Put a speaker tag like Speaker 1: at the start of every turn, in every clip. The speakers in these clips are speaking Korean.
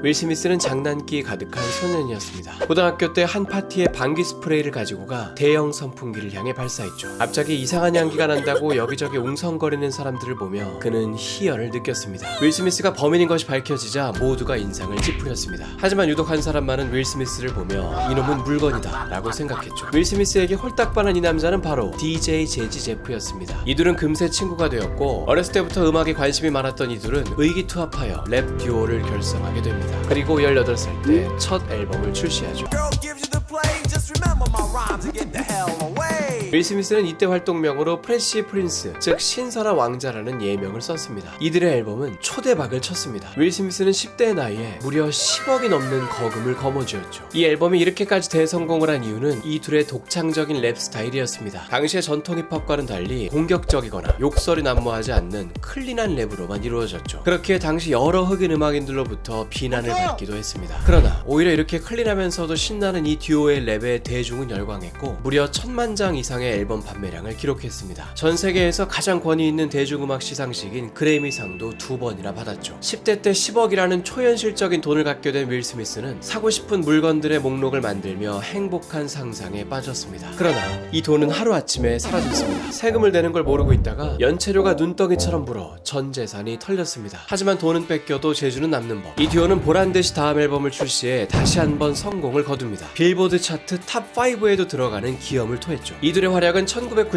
Speaker 1: 윌 스미스는 장난기 가득한 소년이었습니다. 고등학교 때 한 파티에 방귀 스프레이를 가지고 가 대형 선풍기를 향해 발사했죠. 갑자기 이상한 향기가 난다고 여기저기 웅성거리는 사람들을 보며 그는 희열을 느꼈습니다. 윌 스미스가 범인인 것이 밝혀지자 모두가 인상을 찌푸렸습니다. 하지만 유독 한 사람만은 윌 스미스를 보며 이놈은 물건이다 라고 생각했죠. 윌 스미스에게 홀딱 반한 이 남자는 바로 DJ 재지 제프였습니다. 이 둘은 금세 친구가 되었고 어렸을 때부터 음악에 관심이 많았던 이 둘은 의기투합하여 랩 듀오를 결성하게 됩니다. 그리고 18살 때 첫 앨범을 출시하죠. 윌 스미스는 이때 활동명으로 프레시 프린스, 즉 신설한 왕자라는 예명을 썼습니다. 이들의 앨범은 초대박을 쳤습니다. 윌 스미스는 10대의 나이에 무려 10억이 넘는 거금을 거머쥐었죠. 이 앨범이 이렇게까지 대성공을 한 이유는 이 둘의 독창적인 랩 스타일이었습니다. 당시의 전통 힙합과는 달리 공격적이거나 욕설이 난무하지 않는 클린한 랩으로만 이루어졌죠. 그렇기에 당시 여러 흑인 음악인들로부터 비난을 받기도 했습니다. 그러나 오히려 이렇게 클린하면서도 신나는 이 듀오의 랩에 대중은 열광했고 무려 1000만 장 이상의 앨범 판매량을 기록했습니다. 전 세계에서 가장 권위 있는 대중음악 시상식인 그래미상도 2번이나 받았죠. 10대 때 10억이라는 초현실적인 돈을 갖게 된 윌 스미스는 사고 싶은 물건들의 목록을 만들며 행복한 상상에 빠졌습니다. 그러나 이 돈은 하루아침에 사라졌습니다. 세금을 내는 걸 모르고 있다가 연체료가 눈덩이처럼 불어 전 재산이 털렸습니다. 하지만 돈은 뺏겨도 재주는 남는 법. 이 듀오는 보란듯이 다음 앨범을 출시해 다시 한번 성공을 거둡니다. 빌보드 차트 탑5에도 들어가는 기염을 토했죠. 이들의 활약은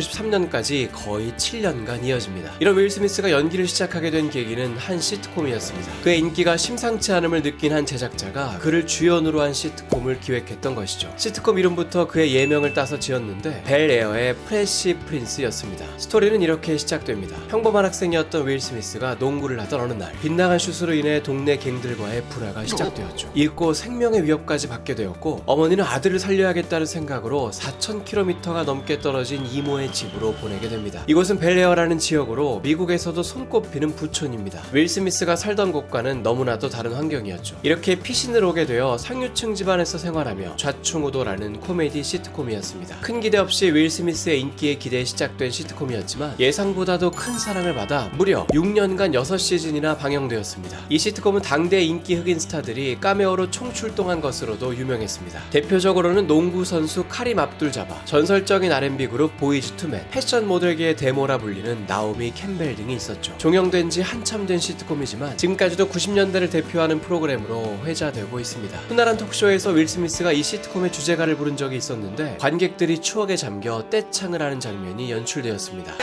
Speaker 1: 1993년까지 거의 7년간 이어집니다. 이런 윌 스미스가 연기를 시작하게 된 계기는 한 시트콤이었습니다. 그의 인기가 심상치 않음을 느낀 한 제작자가 그를 주연으로 한 시트콤을 기획했던 것이죠. 시트콤 이름부터 그의 예명을 따서 지었는데 벨 에어의 프레시 프린스였습니다. 스토리는 이렇게 시작됩니다. 평범한 학생이었던 윌 스미스가 농구를 하던 어느 날 빗나간 슛으로 인해 동네 갱들과의 불화가 시작되었죠. 잃고 생명의 위협까지 받게 되었고 어머니는 아들을 살려야겠다는 생각으로 4000km가 넘게 떨어진 이모의 집으로 보내게 됩니다. 이곳은 벨에어라는 지역으로 미국에서도 손꼽히는 부촌입니다. 윌 스미스가 살던 곳과는 너무나도 다른 환경이었죠. 이렇게 피신을 오게 되어 상류층 집안에서 생활하며 좌충우돌하는 코미디 시트콤이었습니다. 큰 기대 없이 윌 스미스의 인기에 기대에 시작된 시트콤이었지만 예상보다도 큰 사랑을 받아 무려 6년간 6시즌이나 방영되었습니다. 이 시트콤은 당대 인기 흑인 스타들이 카메오로 총출동한 것으로도 유명했습니다. 대표적으로는 농구 선수 카림 압둘 자바, 전설적인 R&B 그룹 보이즈 투맨, 패션 모델계의 데모라 불리는 나오미 캠벨 등이 있었죠. 종영된 지 한참 된 시트콤이지만 지금까지도 90년대를 대표하는 프로그램으로 회자되고 있습니다. 훈훈한 톡쇼에서 윌 스미스가 이 시트콤의 주제가를 부른 적이 있었는데 관객들이 추억에 잠겨 떼창을 하는 장면이 연출되었습니다.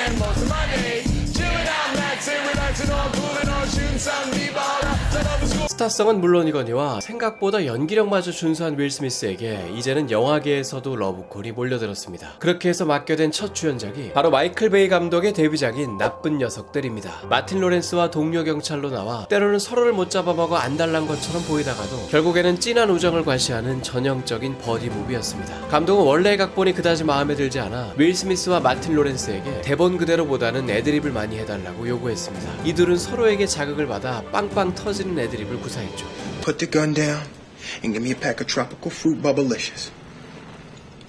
Speaker 1: 스타성은 물론이거니와 생각보다 연기력마저 준수한 윌 스미스에게 이제는 영화계에서도 러브콜이 몰려들었습니다. 그렇게 해서 맡게 된 첫 주연작이 바로 마이클 베이 감독의 데뷔작인 나쁜 녀석들입니다. 마틴 로렌스와 동료 경찰로 나와 때로는 서로를 못 잡아먹어 안달난 것처럼 보이다가도 결국에는 찐한 우정을 과시하는 전형적인 버디 무비였습니다. 감독은 원래의 각본이 그다지 마음에 들지 않아 윌 스미스와 마틴 로렌스에게 대본 그대로보다는 애드립을 많이 해달라고 요구했습니다. 이들은 서로에게 자극을 받아 빵빵 터지는 애드립을 구사했죠.
Speaker 2: Put the gun down and give me a pack of tropical fruit bubblicious.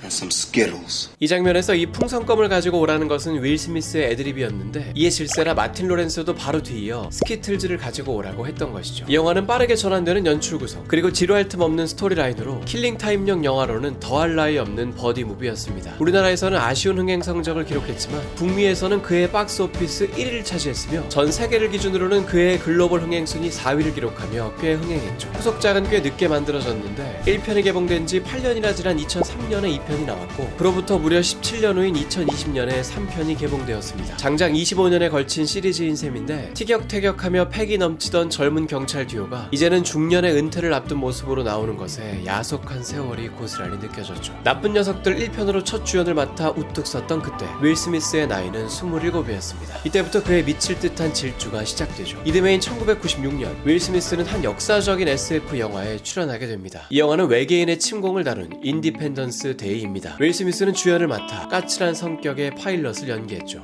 Speaker 2: And some Skittles.
Speaker 1: 이 장면에서 이 풍선껌을 가지고 오라는 것은 윌 스미스의 애드립이었는데 이에 질세라 마틴 로렌스도 바로 뒤이어 스키틀즈를 가지고 오라고 했던 것이죠. 이 영화는 빠르게 전환되는 연출 구성 그리고 지루할 틈 없는 스토리라인으로 킬링타임용 영화로는 더할 나위 없는 버디 무비였습니다. 우리나라에서는 아쉬운 흥행 성적을 기록했지만 북미에서는 그의 박스오피스 1위를 차지했으며 전 세계를 기준으로는 그의 글로벌 흥행 순위 4위를 기록하며 꽤 흥행했죠. 후속작은 꽤 늦게 만들어졌는데 1편이 개봉된 지 8년이나 지난 2003년에 2편이 나왔고 그로부터 무려 17년 후인 2020년에 3편이 개봉되었습니다. 장장 25년에 걸친 시리즈인 셈인데 티격태격하며 패기 넘치던 젊은 경찰 듀오가 이제는 중년의 은퇴를 앞둔 모습으로 나오는 것에 야속한 세월이 고스란히 느껴졌죠. 나쁜 녀석들 1편으로 첫 주연을 맡아 우뚝 섰던 그때 윌 스미스의 나이는 27이었습니다. 이때부터 그의 미칠 듯한 질주가 시작되죠. 이듬해인 1996년 윌 스미스는 한 역사적인 SF 영화에 출연하게 됩니다. 이 영화는 외계인의 침공을 다룬 인디펜던스 데이입니다. 윌 스미스는 주연을 맡아 까칠한 성격의 파일럿을 연기했죠.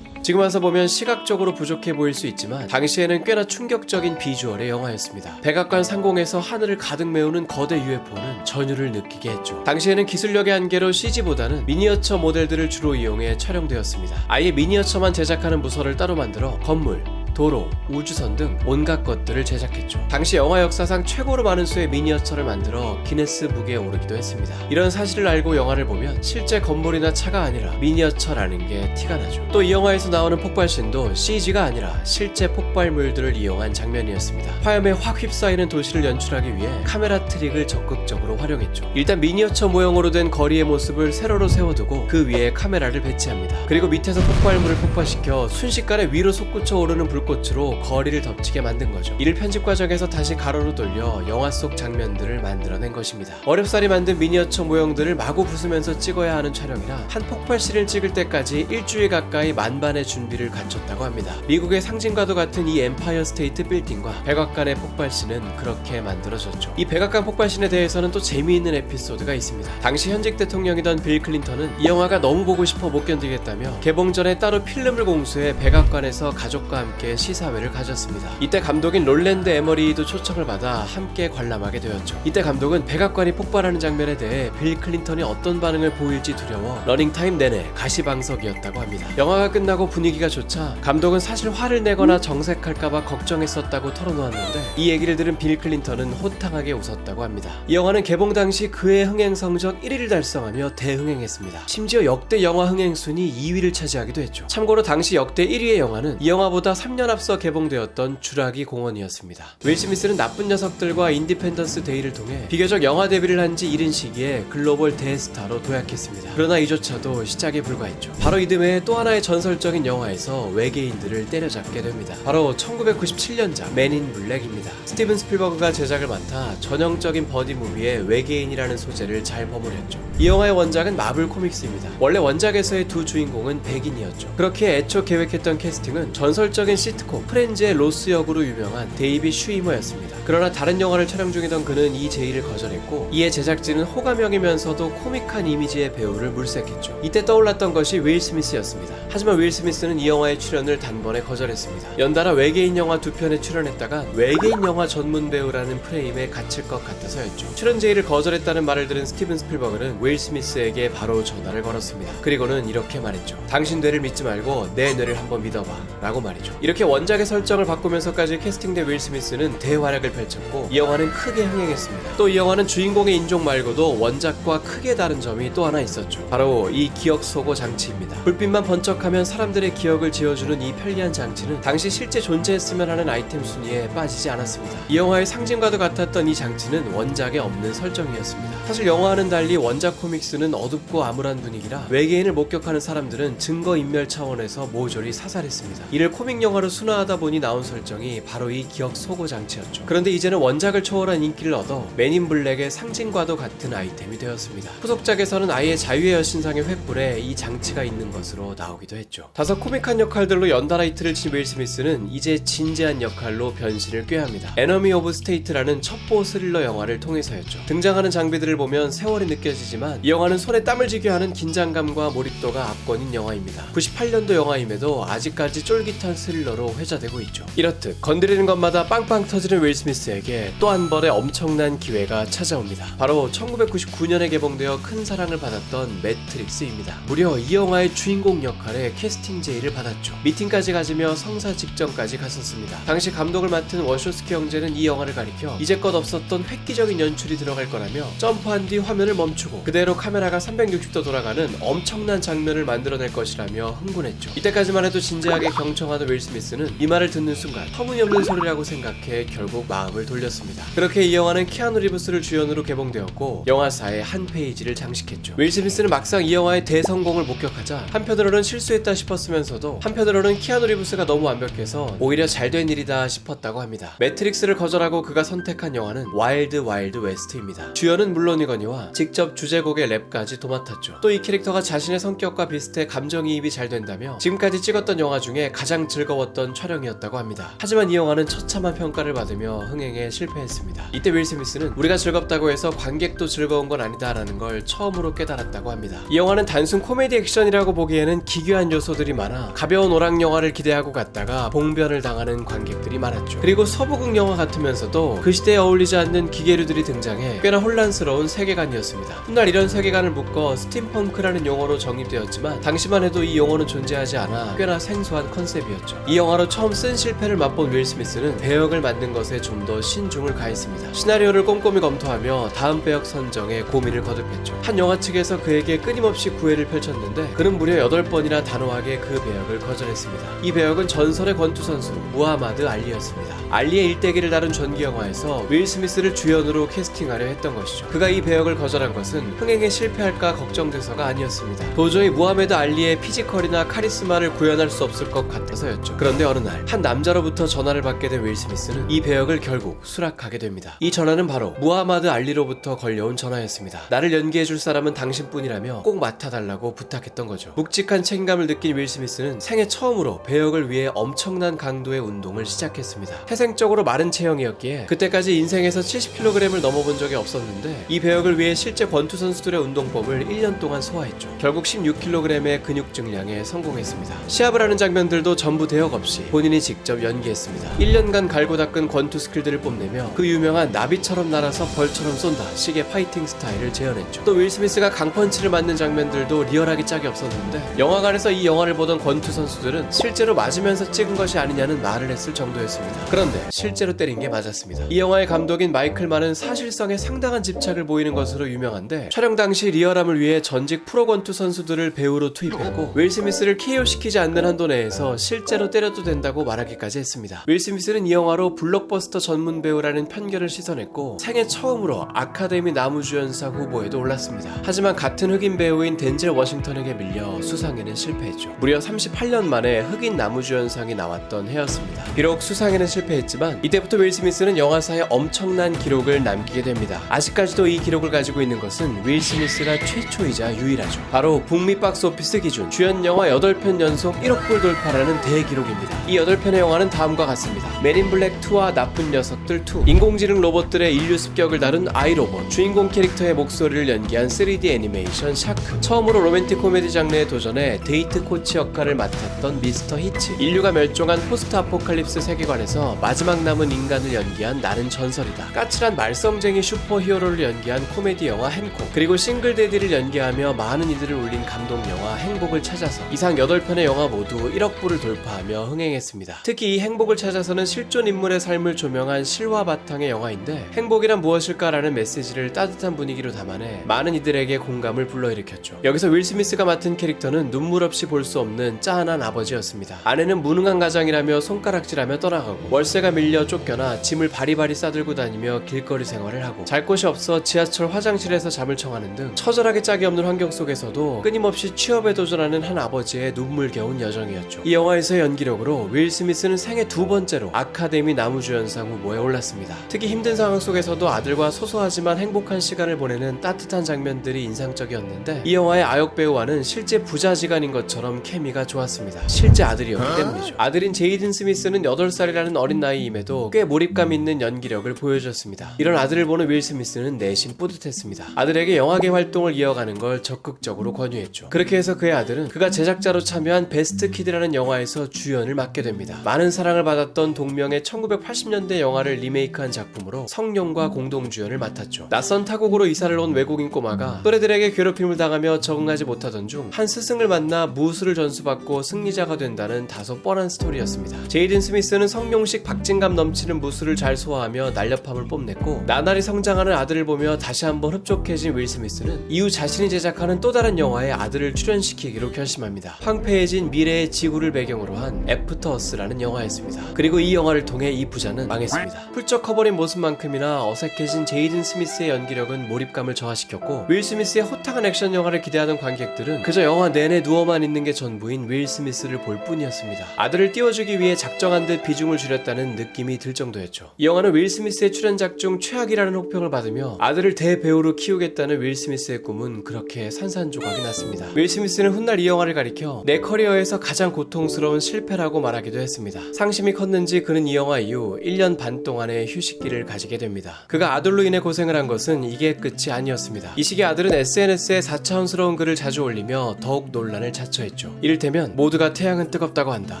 Speaker 1: 지금 와서 보면 시각적으로 부족해 보일 수 있지만 당시에는 꽤나 충격적인 비주얼의 영화였습니다. 백악관 상공에서 하늘을 가득 메우는 거대 UFO는 전율을 느끼게 했죠. 당시에는 기술력의 한계로 CG보다는 미니어처 모델들을 주로 이용해 촬영되었습니다. 아예 미니어처만 제작하는 부서를 따로 만들어 건물, 도로, 우주선 등 온갖 것들을 제작했죠. 당시 영화 역사상 최고로 많은 수의 미니어처를 만들어 기네스북에 오르기도 했습니다. 이런 사실을 알고 영화를 보면 실제 건물이나 차가 아니라 미니어처라는 게 티가 나죠. 또 이 영화에서 나오는 폭발신도 CG가 아니라 실제 폭발물들을 이용한 장면이었습니다. 화염에 확 휩싸이는 도시를 연출하기 위해 카메라 트릭을 적극적으로 활용했죠. 일단 미니어처 모형으로 된 거리의 모습을 세로로 세워두고 그 위에 카메라를 배치합니다. 그리고 밑에서 폭발물을 폭발시켜 순식간에 위로 솟구쳐 오르는 불꽃으로 거리를 덮치게 만든 거죠. 이를 편집 과정에서 다시 가로로 돌려 영화 속 장면들을 만들어낸 것입니다. 어렵사리 만든 미니어처 모형들을 마구 부수면서 찍어야 하는 촬영이라 한 폭발씬을 찍을 때까지 일주일 가까이 만반의 준비를 갖췄다고 합니다. 미국의 상징과도 같은 이 엠파이어 스테이트 빌딩과 백악관의 폭발씬은 그렇게 만들어졌죠. 이 백악관 폭발씬에 대해서는 또 재미있는 에피소드가 있습니다. 당시 현직 대통령이던 빌 클린턴은 이 영화가 너무 보고 싶어 못 견디겠다며 개봉 전에 따로 필름을 공수해 백악관에서 가족과 함께 시사회를 가졌습니다. 이때 감독인 롤랜드 에머리도 초청을 받아 함께 관람하게 되었죠. 이때 감독은 백악관이 폭발하는 장면에 대해 빌 클린턴이 어떤 반응을 보일지 두려워 러닝타임 내내 가시방석이었다고 합니다. 영화가 끝나고 분위기가 좋자 감독은 사실 화를 내거나 정색할까봐 걱정했었다고 털어놓았는데 이 얘기를 들은 빌 클린턴은 호탕하게 웃었다고 합니다. 이 영화는 개봉 당시 그의 흥행 성적 1위를 달성하며 대흥행했습니다. 심지어 역대 영화 흥행 순위 2위를 차지하기도 했죠. 참고로 당시 역대 1위의 영화는 이 영화보다 3년 앞서 개봉되었던 주라기 공원이었습니다. 윌 스미스는 나쁜 녀석들과 인디펜던스 데이를 통해 비교적 영화 데뷔를 한 지 이른 시기에 글로벌 대스타로 도약했습니다. 그러나 이조차도 시작에 불과했죠. 바로 이듬해 또 하나의 전설적인 영화에서 외계인들을 때려잡게 됩니다. 바로 1997년작 맨인 블랙입니다. 스티븐 스필버그가 제작을 맡아 전형적인 버디 무비에 외계인이라는 소재를 잘 버무렸죠. 이 영화의 원작은 마블 코믹스입니다. 원래 원작에서의 두 주인공은 백인이었죠. 그렇게 애초 계획했던 캐스팅은 전설적인 시트콤 프렌즈의 로스 역으로 유명한 데이빗 슈이머였습니다. 그러나 다른 영화를 촬영 중이던 그는 이 제의를 거절했고 이에 제작진은 호감형이면서도 코믹한 이미지의 배우를 물색했죠. 이때 떠올랐던 것이 윌 스미스였습니다. 하지만 윌 스미스는 이 영화의 출연을 단번에 거절했습니다. 연달아 외계인 영화 2편에 출연했다가 외계인 영화 전문 배우라는 프레임에 갇힐 것 같아서였죠. 출연 제의를 거절했다는 말을 들은 스티븐 스필버그는 윌 스미스에게 바로 전화를 걸었습니다. 그리고는 이렇게 말했죠. 당신 뇌를 믿지 말고 내 뇌를 한번 믿어봐 라고 말이죠. 이렇게 원작의 설정을 바꾸면서까지 캐스팅된 윌 스미스는 대활약을 펼쳤고 이 영화는 크게 흥행했습니다. 또 이 영화는 주인공의 인종 말고도 원작과 크게 다른 점이 또 하나 있었죠. 바로 이 기억 소고 장치입니다. 불빛만 번쩍하면 사람들의 기억을 지워주는 이 편리한 장치는 당시 실제 존재했으면 하는 아이템 순위에 빠지지 않았습니다. 이 영화의 상징과도 같았던 이 장치는 원작에 없는 설정이었습니다. 사실 영화와는 달리 원작 코믹스는 어둡고 암울한 분위기라 외계인을 목격하는 사람들은 증거인멸 차원에서 모조리 사살했습니다. 이를 코믹 영화로 순화하다 보니 나온 설정이 바로 이 기억 소고 장치였죠. 그런데 이제는 원작을 초월한 인기를 얻어 맨인 블랙의 상징과도 같은 아이템이 되었습니다. 후속작에서는 아예 자유의 여신상의 횃불에 이 장치가 있는 것으로 나오기도 했죠. 다소 코믹한 역할들로 연달아 이틀을 친 윌 스미스는 이제 진지한 역할로 변신을 꾀합니다. 에너미 오브 스테이트라는 첩보 스릴러 영화를 통해서였죠. 등장하는 장비들을 보면 세월이 느껴지지만 이 영화는 손에 땀을 쥐게 하는 긴장감과 몰입도가 압권인 영화입니다. 98년도 영화임에도 아직까지 쫄깃한 스릴러로 회자되고 있죠. 이렇듯 건드리는 것마다 빵빵 터지는 윌 스미스에게 또 한 번의 엄청난 기회가 찾아옵니다. 바로 1999년에 개봉되어 큰 사랑을 받았던 매트릭스입니다. 무려 이 영화의 주인공 역할에 캐스팅 제의를 받았죠. 미팅까지 가지며 성사 직전까지 갔었습니다. 당시 감독을 맡은 워쇼스키 형제는 이 영화를 가리켜 이제껏 없었던 획기적인 연출이 들어갈 거라며 점프한 뒤 화면을 멈추고 그대로 카메라가 360도 돌아가는 엄청난 장면을 만들어낼 것이라며 흥분했죠. 이때까지만 해도 진지하게 경청하던 윌 스미스는 이 말을 듣는 순간 터무니없는 소리라고 생각해 결국 마음을 돌렸습니다. 그렇게 이 영화는 키아누 리브스를 주연으로 개봉되었고 영화사의 한 페이지를 장식했죠. 윌 스미스는 막상 이 영화의 대성공을 목격하자 한편으로는 실수했다 싶었으면서도 한편으로는 키아누 리브스가 너무 완벽해서 오히려 잘된 일이다 싶었다고 합니다. 매트릭스를 거절하고 그가 선택한 영화는 와일드 와일드 웨스트입니다. 주연은 물론이거니와 직접 주제곡의 랩까지 도맡았죠. 또 이 캐릭터가 자신의 성격과 비슷해 감정이입이 잘 된다며 지금까지 찍었던 영화 중에 가장 즐거웠던 촬영이었다고 합니다. 하지만 이 영화는 처참한 평가를 받으며 흥행에 실패했습니다. 이때 윌 스미스는 우리가 즐겁다고 해서 관객도 즐거운 건 아니다라는 걸 처음으로 깨달았다고 합니다. 이 영화는 단순 코미디 액션이라고 보기에는 기괴한 요소들이 많아 가벼운 오락 영화를 기대하고 갔다가 봉변을 당하는 관객들이 많았죠. 그리고 서부극 영화 같으면서도 그 시대에 어울리지 않는 기계류들이 등장해 꽤나 혼란스러운 세계관이었습니다. 훗날 이런 세계관을 묶어 스팀펑크라는 용어로 정의되었지만 당시만 해도 이 용어는 존재하지 않아 꽤나 생소한 컨셉이었죠. 이 영화로 처음 쓴 실패를 맛본 윌 스미스는 배역을 맡는 것에 좀 더 신중을 가했습니다. 시나리오를 꼼꼼히 검토하며 다음 배역 선정에 고민을 거듭했죠. 한 영화 측에서 그에게 끊임없이 구애를 펼쳤는데 그는 무려 8번이나 단호하게 그 배역을 거절했습니다. 이 배역은 전설의 권투 선수 무하마드 알리였습니다. 알리의 일대기를 다룬 전기 영화에서 윌 스미스를 주연으로 캐스팅하려 했던 것이죠. 그가 이 배역을 거절한 것은 흥행에 실패할까 걱정돼서가 아니었습니다. 도저히 무하메드 알리의 피지컬이나 카리스마를 구현할 수 없을 것 같아서였죠. 그런데 어느 날 한 남자로부터 전화를 받게 된 윌 스미스는 이 배역을 결국 수락하게 됩니다. 이 전화는 바로 무하마드 알리로부터 걸려온 전화였습니다. 나를 연기해줄 사람은 당신뿐이라며 꼭 맡아달라고 부탁했던 거죠. 묵직한 책임감을 느낀 윌 스미스는 생애 처음으로 배역을 위해 엄청난 강도의 운동을 시작했습니다. 태생적으로 마른 체형이었기에 그때까지 인생에서 70kg을 넘어본 적이 없었는데 이 배역을 위해 실제 권투 선수들의 운동법을 1년 동안 소화했죠. 결국 16kg의 근육 증량에 성공했습니다. 시합을 하는 장면들도 전부 대역 없이 본인이 직접 연기했습니다. 1년간 갈고 닦은 권투 스킬들을 뽐내며 그 유명한 나비처럼 날아서 벌처럼 쏜다 식의 파이팅 스타일을 재현했죠. 또 윌 스미스가 강펀치를 맞는 장면들도 리얼하기 짝이 없었는데 영화관에서 이 영화를 보던 권투 선수들은 실제로 맞으면서 찍은 것이 아니냐는 말을 했을 정도였습니다. 그런데 실제로 때린 게 맞았습니다. 이 영화의 감독인 마이클 만은 사실성에 상당한 집착을 보이는 것으로 유명한데 촬영 당시 리얼함을 위해 전직 프로 권투 선수들을 배우로 투입했고 윌 스미스를 KO시키지 않는 한도 내에서 실제로 때려도 된다고 말하기까지 했습니다. 윌 스미스는 이 영화로 블록버스터 전문 배우라는 편견을 씻어냈고 생애 처음으로 아카데미 나무주연상 후보에도 올랐습니다. 하지만 같은 흑인 배우인 덴젤 워싱턴에게 밀려 수상에는 실패했죠. 무려 38년 만에 흑인 나무주연상이 나왔던 해였습니다. 비록 수상에는 실패했지만 이때부터 윌 스미스는 영화사에 엄청난 기록을 남기게 됩니다. 아직까지도 이 기록을 가지고 있는 것은 윌 스미스가 최초이자 유일하죠. 바로 북미 박스오피스 기준 주연 영화 8편 연속 1억 불 돌파라는 대기록입니다. 이 8편의 영화는 다음과 같습니다. 맨인 블랙 2와 나쁜 녀석들 2, 인공지능 로봇들의 인류 습격을 다룬 아이로봇, 주인공 캐릭터의 목소리를 연기한 3D 애니메이션 샤크, 처음으로 로맨틱 코미디 장르에 도전해 데이트 코치 역할을 맡았던 미스터 히치, 인류가 멸종한 포스트 아포칼립스 세계관에서 마지막 남은 인간을 연기한 나는 전설이다, 까칠한 말썽쟁이 슈퍼히어로를 연기한 코미디 영화 행콕, 그리고 싱글데디를 연기하며 많은 이들을 울린 감동 영화 행복을 찾아서, 이상 8편의 영화 모두 1억 불을 돌파하며 흥행했습니다. 특히 이 행복을 찾아서는 실존 인물의 삶을 조명한 실화 바탕의 영화인데 행복이란 무엇일까라는 메시지를 따뜻한 분위기로 담아내 많은 이들에게 공감을 불러일으켰죠. 여기서 윌 스미스가 맡은 캐릭터는 눈물 없이 볼 수 없는 짠한 아버지였습니다. 아내는 무능한 가장이라며 손가락질하며 떠나가고 월세가 밀려 쫓겨나 짐을 바리바리 싸들고 다니며 길거리 생활을 하고 잘 곳이 없어 지하철 화장실에서 잠을 청하는 등 처절하게 짝이 없는 환경 속에서도 끊임없이 취업에 도전하는 한 아버지의 눈물겨운 여정이었죠. 이 영화에서의 연기력으로 윌 스미스는 생애 2번째로 아카데미 나무주연상 후보에 올랐습니다. 특히 힘든 상황 속에서도 아들과 소소하지만 행복한 시간을 보내는 따뜻한 장면들이 인상적이었는데 이 영화의 아역 배우와는 실제 부자지간인 것처럼 케미가 좋았습니다. 실제 아들이었기 때문이죠. 아들인 제이든 스미스는 8살이라는 어린 나이임에도 꽤 몰입감 있는 연기력을 보여줬습니다. 이런 아들을 보는 윌 스미스는 내심 뿌듯했습니다. 아들에게 영화계 활동을 이어가는 걸 적극적으로 권유했죠. 그렇게 해서 그의 아들은 그가 제작자로 참여한 베스트 키드라는 영화에서 주연을 맡게 됩니다. 많은 사랑을 받았던 동명의 1980년대 영화를 리메이크한 작품으로 성룡과 공동주연을 맡았죠. 낯선 타국으로 이사를 온 외국인 꼬마가 또래들에게 괴롭힘을 당하며 적응하지 못하던 중 한 스승을 만나 무술을 전수받고 승리자가 된다는 다소 뻔한 스토리였습니다. 제이든 스미스는 성룡식 박진감 넘치는 무술을 잘 소화하며 날렵함을 뽐냈고 나날이 성장하는 아들을 보며 다시 한번 흡족해진 윌 스미스는 이후 자신이 제작하는 또 다른 영화에 아들을 출연시키기로 결심합니다. 황폐해진 미래의 지구를 배경으로 한 애프터 어스라는 영화였습니다. 그리고 이 영화를 통해 이 부자는 망했습니다. 훌쩍 커버린 모습만큼이나 어색해진 제이든 스미스의 연기력은 몰입감을 저하시켰고 윌 스미스의 호탕한 액션 영화를 기대하던 관객들은 그저 영화 내내 누워만 있는 게 전부인 윌 스미스를 볼 뿐이었습니다. 아들을 띄워주기 위해 작정한 듯 비중을 줄였다는 느낌이 들 정도였죠. 이 영화는 윌 스미스의 출연작 중 최악이라는 호평을 받으며 아들을 대배우로 키우겠다는 윌 스미스의 꿈은 그렇게 산산조각이 났습니다. 윌 스미스는 훗날 이 영화를 가리켜 내 커리어에서 가장 고통스러운 실패라고 말하기도 했습니다. 상심이 컸는지 그는 이 영화 이후 1년 반 동안의 휴식기를 가지게 됩니다. 그가 아들로 인해 고생을 한 것은 이게 끝이 아니었습니다. 이 시기 아들은 SNS에 4차원스러운 글을 자주 올리며 더욱 논란을 자초했죠. 이를테면 모두가 태양은 뜨겁다고 한다.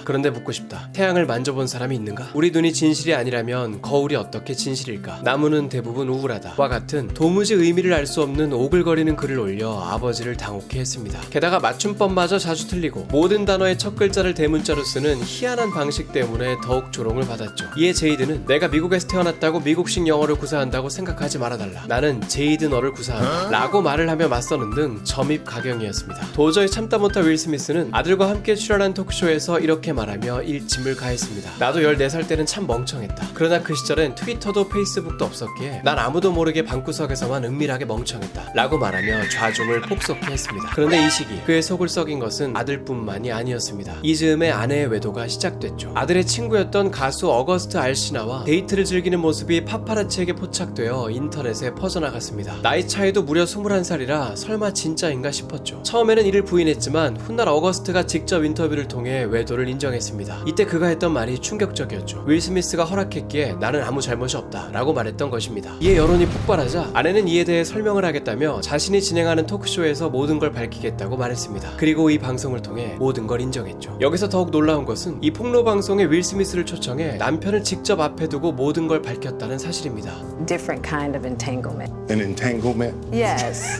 Speaker 1: 그런데 묻고 싶다. 태양을 만져본 사람이 있는가? 우리 눈이 진실이 아니라면 거울이 어떻게 진실일까? 나무는 대부분 우울하다. 와 같은 도무지 의미를 알 수 없는 오글거리는 글을 올려 아버지를 당혹해 했습니다. 게다가 맞춤법마저 자주 틀리고 모든 단어의 첫 글자를 대문자로 쓰는 스미스는 희한한 방식 때문에 더욱 조롱을 받았죠. 이에 제이드는 내가 미국에서 태어났다고 미국식 영어를 구사한다고 생각하지 말아달라. 나는 제이드 너를 구사한다. 라고 말을 하며 맞서는 등 점입 가경이었습니다. 도저히 참다 못한 윌 스미스는 아들과 함께 출연한 토크쇼에서 이렇게 말하며 일침을 가했습니다. 나도 14살 때는 참 멍청했다. 그러나 그 시절엔 트위터도 페이스북도 없었기에 난 아무도 모르게 방구석에서만 은밀하게 멍청했다. 라고 말하며 좌중을 폭소케 했습니다. 그런데 이 시기 그의 속을 썩인 것은 아들뿐만이 아니었습니다. 이 즈음에 아내의 외도가 시작됐죠. 아들의 친구였던 가수 어거스트 알시나와 데이트를 즐기는 모습이 파파라치에게 포착되어 인터넷에 퍼져나갔습니다. 나이 차이도 무려 21살이라 설마 진짜인가 싶었죠. 처음에는 이를 부인했지만 훗날 어거스트가 직접 인터뷰를 통해 외도를 인정했습니다. 이때 그가 했던 말이 충격적이었죠. 윌 스미스가 허락했기에 나는 아무 잘못이 없다 라고 말했던 것입니다. 이에 여론이 폭발하자 아내는 이에 대해 설명을 하겠다며 자신이 진행하는 토크쇼에서 모든 걸 밝히겠다고 말했습니다. 그리고 이 방송을 통해 모든 걸 인정했죠. 여기서 더욱 놀라운 것은 이 폭로 방송에 윌 스미스를 초청해 남편을 직접 앞에 두고 모든 걸 밝혔다는 사실입니다.
Speaker 3: Different kind of entanglement.
Speaker 2: An entanglement?
Speaker 3: Yes.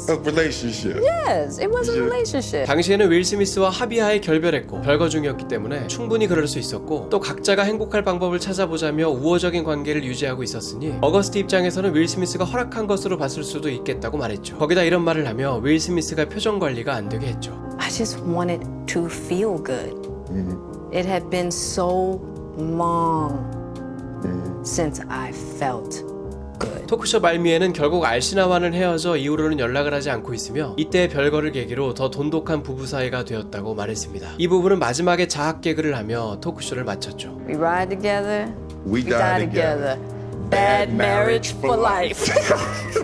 Speaker 2: A relationship.
Speaker 3: Yes, it was a relationship.
Speaker 1: 당시에는 윌 스미스와 합의하에 결별했고 별거 중이었기 때문에 충분히 그럴 수 있었고 또 각자가 행복할 방법을 찾아보자며 우호적인 관계를 유지하고 있었으니 어거스트 입장에서는 윌 스미스가 허락한 것으로 봤을 수도 있겠다고 말했죠. 거기다 이런 말을 하며 윌 스미스가 표정 관리가 안 되게 했죠.
Speaker 3: I just wanted to feel good. It had been so long since I felt good.
Speaker 1: 토크쇼 말미에는 결국 알시나와는 헤어져 이후로는 연락을 하지 않고 있으며 이때 별거를 계기로 더 돈독한 부부 사이가 되었다고 말했습니다. 이 부분은 마지막에 자학 개그를 하며 토크쇼를 마쳤죠.
Speaker 3: We ride together.
Speaker 2: We die together.
Speaker 3: Bad marriage for life.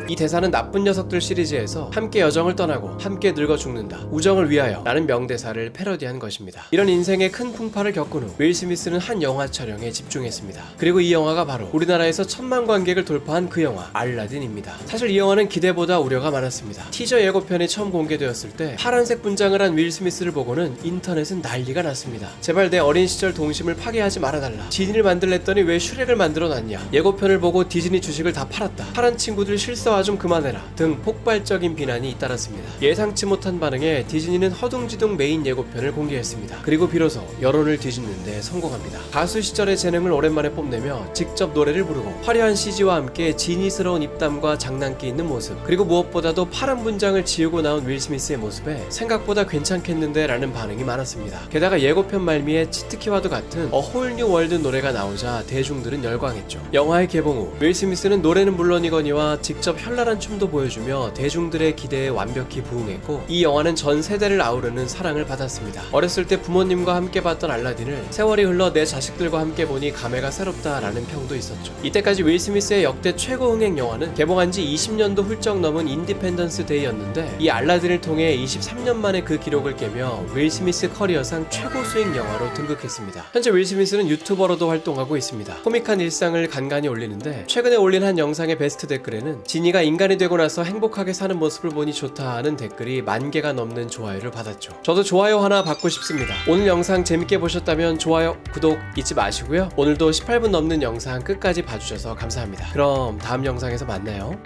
Speaker 1: 이 대사는 나쁜 녀석들 시리즈에서 함께 여정을 떠나고 함께 늙어 죽는다. 우정을 위하여 라는 명대사를 패러디한 것입니다. 이런 인생의 큰 풍파를 겪은 후 윌 스미스는 한 영화 촬영에 집중했습니다. 그리고 이 영화가 바로 우리나라에서 1000만 관객을 돌파한 그 영화 알라딘입니다. 사실 이 영화는 기대보다 우려가 많았습니다. 티저 예고편이 처음 공개되었을 때 파란색 분장을 한 윌 스미스를 보고는 인터넷은 난리가 났습니다. 제발 내 어린 시절 동심을 파괴하지 말아달라. 지니를 만들랬더니 왜 슈렉을 만들어놨냐. 예고편을 보고 디즈니 주식을 다 팔았다. 파란 친구들 실사화 좀 그만해라 등 폭발적인 비난이 잇따랐습니다. 예상치 못한 반응에 디즈니는 허둥지둥 메인 예고편을 공개했습니다. 그리고 비로소 여론을 뒤집는 데 성공합니다. 가수 시절의 재능을 오랜만에 뽐내며 직접 노래를 부르고 화려한 CG와 함께 지니스러운 입담과 장난기 있는 모습, 그리고 무엇보다도 파란 분장을 지우고 나온 윌 스미스의 모습에 생각보다 괜찮겠는데 라는 반응이 많았습니다. 게다가 예고편 말미에 치트키와도 같은 A Whole New World 노래가 나오자 대중들은 열광했죠. 영화의 개봉 후 윌 스미스는 노래는 물론이거니와 직접 현란한 춤도 보여주며 대중들의 기대에 완벽히 부응했고 이 영화는 전 세대를 아우르는 사랑을 받았습니다. 어렸을 때 부모님과 함께 봤던 알라딘을 세월이 흘러 내 자식들과 함께 보니 감회가 새롭다라는 평도 있었죠. 이때까지 윌 스미스의 역대 최고 흥행 영화는 개봉한 지 20년도 훌쩍 넘은 인디펜던스 데이였는데 이 알라딘을 통해 23년 만에 그 기록을 깨며 윌 스미스 커리어상 최고 수익 영화로 등극했습니다. 현재 윌 스미스는 유튜버로도 활동하고 있습니다. 코믹한 일상을 간간히 올리는데 최근에 올린 한 영상의 베스트 댓글에는 지니가 인간이 되고 나서 행복하게 사는 모습을 보니 좋다 하는 댓글이 10,000개가 넘는 좋아요를 받았죠. 저도 좋아요 하나 받고 싶습니다. 오늘 영상 재밌게 보셨다면 좋아요, 구독 잊지 마시고요. 오늘도 18분 넘는 영상 끝까지 봐주셔서 감사합니다. 그럼 다음 영상에서 만나요.